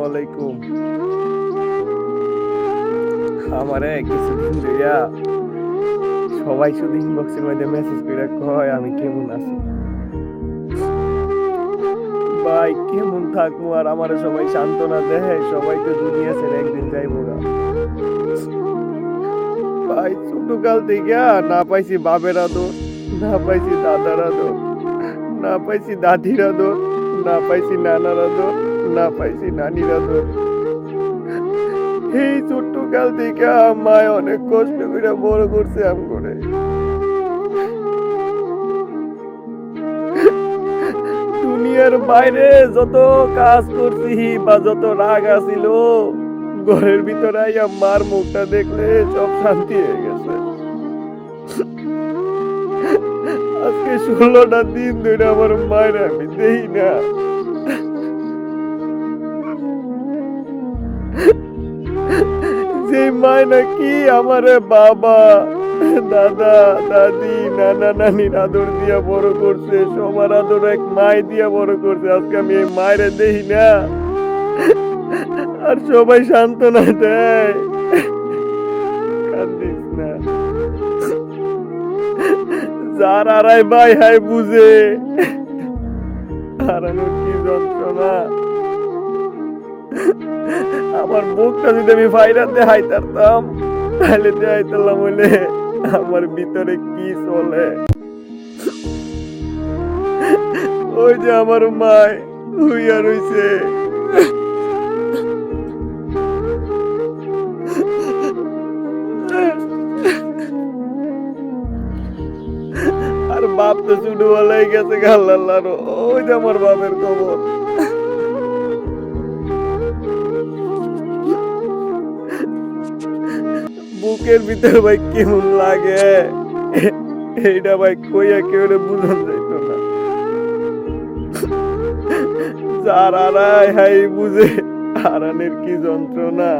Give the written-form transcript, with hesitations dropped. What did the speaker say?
আলাইকুম। আমারে কিছুদিন ধইরা সবাই শুধু ইনবক্সের মধ্যে মেসেজ কইরা কয় আমি কেমন আছি। ভাই কেমন থাকবো আর আমারে সবাই সান্ত্বনা দেয়, সবাই তো দুনিয়া ছেড়ে একদিন যাইবোগা। ভাই ছোটকাল থেকে না পাইছি বাপের আদর, না পাইছি দাদার আদর, না পাইছি দাদির আদর, না পাইছি নানার আদর, না পাইছি নানির আদর। এই ছোট্ট কাল থেকে মায় অনেক কষ্ট করে বড় করছে আমগরে। দুনিয়ার বাইরে যত কাজ করছি বা যত রাগ আছিল, ঘরের ভিতরে আইয়া মার মুখটা দেখলে সব শান্তি হয়ে গেছে। আজকে 16টা দিন ধরে আমার মায়ের আমি দেই না। যে মায় নাকি আমারে বাবা, দাদা, দাদি, নানা, নানির আদর দিয়া বড় করছে, সবার আদর এক মায় দিয়া বড় করছে, আজকে আমি এই মায়ের দেই না আর সবাই সান্ত্বনা দেয়। কান্দিস না, যার আড়াই ভাই হাই বুঝে হারানোর কি যন্ত্রণা। আমার বুকটা যদি আমি ফাইরাতে দেখাইতাম তাহলে দেখাইতাম হইলে আমার ভিতরে কি চলে। ওই যে আমার মায় হইয়া রইছে, আর বাপ তো ছোটবেলায় গেছে গাল্লার। ওই যে আমার বাপের খবর। বুকের ভিতরে ভাই কেমন লাগে এইটা ভাই কইয়া কেউ বুঝান যাইতো না। যার আড়াই হাই বুঝে হারানের কি যন্ত্রণা।